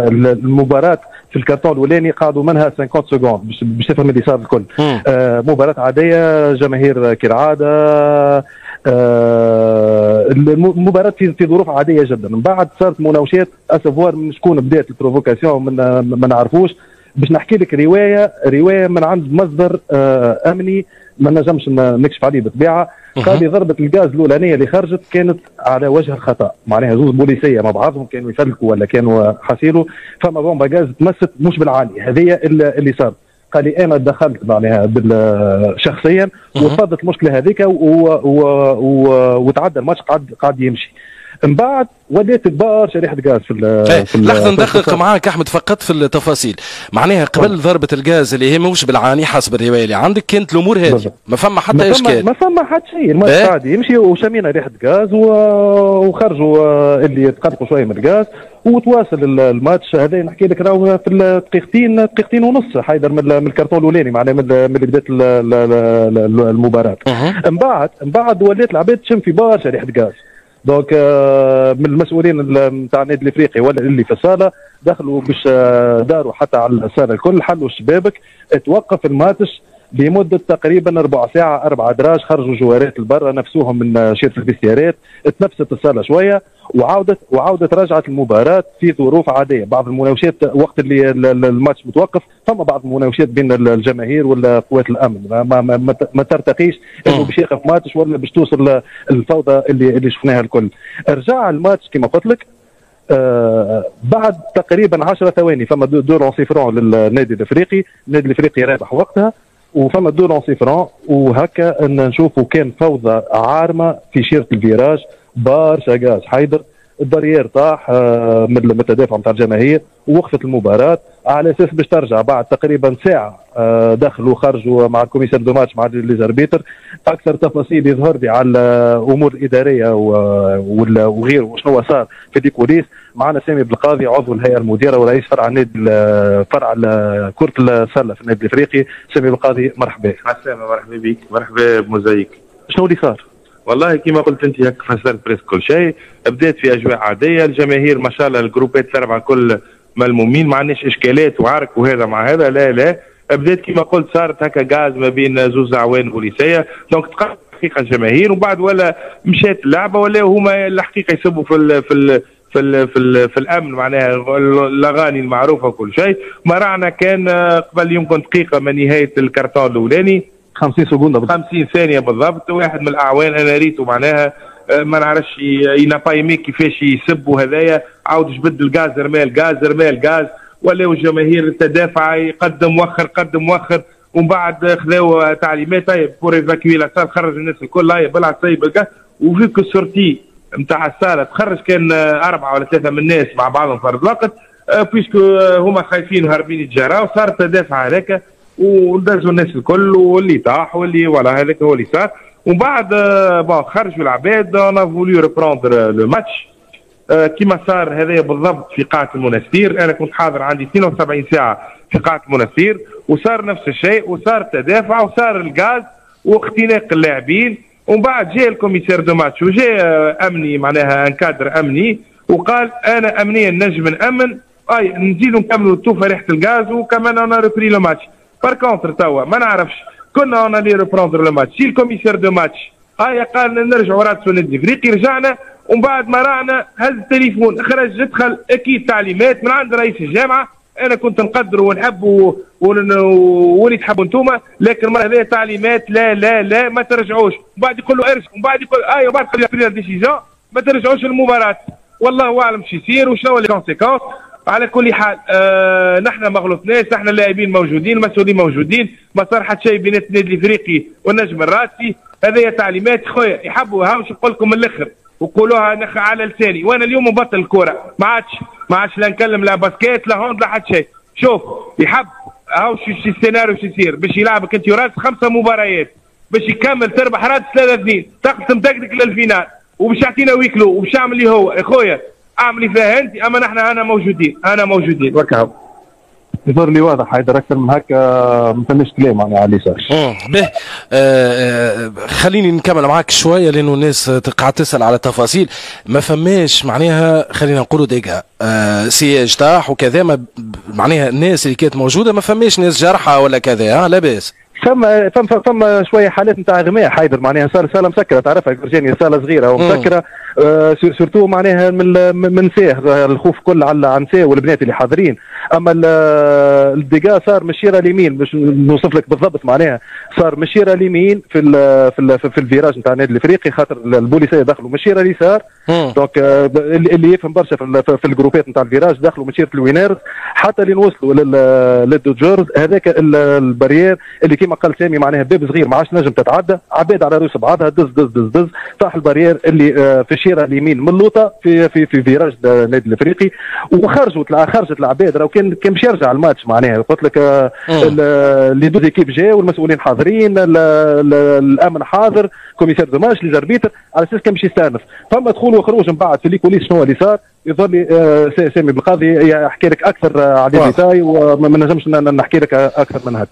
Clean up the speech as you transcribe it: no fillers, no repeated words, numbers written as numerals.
المباراه في الكارتون الاولاني قعدوا منها 50 سكوند باش تفهم اللي صار الكل. مباراه عاديه، جماهير كالعاده، المباراة في ظروف عادية جدا. من بعد صارت مناوشات اسفوار من شكون بدات البروفوكاسيون ما نعرفوش. باش نحكي لك رواية من عند مصدر امني ما نجمش نكشف عليه بالطبيعة. قال لي ضربة الغاز الأولانية اللي خرجت كانت على وجه الخطأ، معناها زوز بوليسية مع بعضهم كانوا يفلكوا ولا كانوا حاسيلوا، فما بومبا غاز تمست مش بالعالي، هذه اللي صار. قال لي انا دخلت معناها شخصيا وفضت المشكله هذيك وتعدى الماتش قعد يمشي. من بعد وليت كبار شريحه غاز في لحظه ندقق معاك احمد فقط في التفاصيل. معناها قبل ضربه الغاز اللي هي مش بالعاني حسب الروايه اللي عندك كانت الامور هذه ما فما حتى اشكال، ما فما حتى شيء. الماتش قاعد يمشي وشمينا ريحه غاز وخرجوا اللي تقلقوا شويه من الغاز وتواصل الماتش. هذا نحكي لك راهو في دقيقتين ونص حيدر من الكرتون الاولاني، معناها من اللي بدات المباراه. من بعد وليت العباد تشم في برشا ريحه غاز. دونك من المسؤولين نتاع النادي الافريقي ولا اللي في الصاله دخلوا باش داروا حتى على الصاله الكل، حلوا الشبابك، توقف الماتش لمده تقريبا ربع ساعه 4 دراج. خرجوا جوارات لبرا نفسوهم من شيرة الفيستيارات، تنفست الصاله شويه وعودت رجعت المباراه في ظروف عاديه. بعض المناوشات وقت اللي الماتش متوقف، ثم بعض المناوشات بين الجماهير ولا قوات الامن ما ترتقيش انه باش يقف ماتش ولا باش توصل الفوضى اللي شفناها الكل. رجع الماتش كما قلت لك بعد تقريبا 10 ثواني، فما دور اون سيفرون للنادي الافريقي. النادي الافريقي رابح وقتها وفما دور اون سيفرون، وهكا نشوفوا كان فوضى عارمه في شيرة الفيراج، برشا غاز حيدر، البارير طاح من التدافع نتاع الجماهير، ووقفت المباراه على اساس باش ترجع بعد تقريبا ساعه. دخلوا وخرجوا مع الكوميسار دو ماتش مع ليزاربيتر. اكثر تفاصيل يظهر لي على الامور الاداريه وغيره وشنو صار في ديكوليس معنا سامي بالقاضي عضو الهيئه المديره ورئيس فرع النادي فرع كره السله في النادي الافريقي. سامي بالقاضي مرحبا. مرحبا بك، مرحبا بموزايك. شنو اللي صار؟ والله كما قلت انت هيك فسرت بريس كل شيء. بدات في اجواء عاديه، الجماهير ما شاء الله الجروبات الاربعه كل ملمومين، ما عندناش اشكالات وعرك وهذا مع هذا، لا بدات كما قلت صارت هكا غاز ما بين زوز اعوان بوليسيه، دونك تقرب حقيقه الجماهير ومن بعد ولا مشات اللعبه ولا هما الحقيقه يسبوا في الامن، معناها الاغاني المعروفه وكل شيء. مرعنا كان قبل يمكن دقيقه من نهايه الكرتون الاولاني 50 سكوند 50 ثانيه بالضبط، واحد من الاعوان انا ريته معناها ما نعرفش ينابايمي كيفاش يسبوا هذايا، عاود جبد الغاز رمى الغاز ولاو الجماهير تدافع يقدم مؤخر ومن بعد خذاو تعليمات طيب بور ايفاكيوي لا سال، خرج الناس الكل هاي بلع طيب الغاز. وفيك السورتي نتاع الساله تخرج كان 4 ولا 3 من الناس مع بعضهم فرد الوقت بيسكو هما خايفين وهاربين يتجراو، صار تدافع هذاك ودزوا الناس الكل واللي طاح واللي ولا هذاك هو اللي صار. ومن بعد خرجوا العباد انا فولي ريبروندر لو ماتش كيما صار هذايا بالضبط في قاعه المنستير. انا كنت حاضر عندي 72 ساعه في قاعه المنستير وصار نفس الشيء، وصار تدافع وصار الغاز واختناق اللاعبين. ومن بعد جاء الكوميسير دو ماتش وجاء امني معناها ان كادر امني وقال انا امنيا نجم نامن نزيدوا نكملوا توفى ريحه الغاز وكمان انا ريبري لو ماتش. بار كونتر توا ما نعرفش كنا انا لي ريبروندر لو ماتش، سي الكوميسير دو ماتش قال نرجعوا راتسو النادي الافريقي، رجعنا ومن بعد ما رانا هز التليفون خرج دخل اكيد تعليمات من عند رئيس الجامعه. انا كنت نقدر ونحب واللي تحبوا انتوما، لكن المره هذه تعليمات لا ما ترجعوش. ومن بعد يقول له ارجع، ومن بعد يقول ومن بعد يقول ديسيجن ما ترجعوش المباراه. والله اعلم شو يصير وشنو لي كونسيكونس. على كل حال نحن ما غلطناش، نحن اللاعبين موجودين، المسؤولين موجودين، ما صار حتى شيء بين النادي الافريقي والنجم الراسي. هذه تعليمات خويا يحبوا هاوش نقول لكم من الاخر وقولوها على لساني، وانا اليوم مبطل الكوره ما عادش لا نكلم لا باسكيت لا هوند لا حتى شيء. شوف يحب هاوش السيناريو شو يصير باش يلعبك انت وراس 5 مباريات باش يكمل تربح راد 3-2 تقسم تكتك للفينال وباش يعطينا ويكلو وباش يعمل اللي هو يا خويا اعملي فيها انت. اما نحن انا موجودين وكاو. يظهر لي واضح حيدر، اكثر من هكا ما فماش كلام معناها على اليسار. به خليني نكمل معاك شويه لانه الناس قاعد تسال على تفاصيل. ما فماش معناها خلينا نقولوا ديجا سياج طاح وكذا، معناها الناس اللي كانت موجوده ما فماش ناس جرحى ولا كذا، لا باس. فما شويه حالات نتاع اغماء حيدر، معناها صاله مسكره تعرفها فرجاني، صاله صغيره ومسكره سورتو معناها من نساه، الخوف كل على نساه والبنات اللي حاضرين. اما الدقا صار من الشيره اليمين، باش نوصف لك بالضبط معناها صار من الشيره اليمين في الفيراج نتاع النادي الافريقي، خاطر البوليسيه دخلوا من الشيره اليسار. دونك اللي يفهم برشا في الجروبات نتاع الفيراج دخلوا من شيره الوينيرز حتى اللي نوصلوا للدوجورز. هذاك البارير اللي كما قال سامي معناها باب صغير ما عادش نجم تتعدى، عباد على روس بعضها دز دز دز دز، طاح البارير اللي في الشيره اليمين من اللوطه في فيراج النادي الافريقي، خرجت العباد. راهو كان باش يرجع الماتش معناها، قلت لك اللي دو زيكيب جاو والمسؤولين حاضرين، الامن حاضر، كوميسار دو ماتش، لي زاربيتر، على اساس كان باش يستانف. فما دخول وخروج من بعد في ليكوليس شنو اللي صار. يظهر لي سامي بالقاضي يحكي لك اكثر على الديتاي، وما نجمش نحكي لك اكثر من هكا.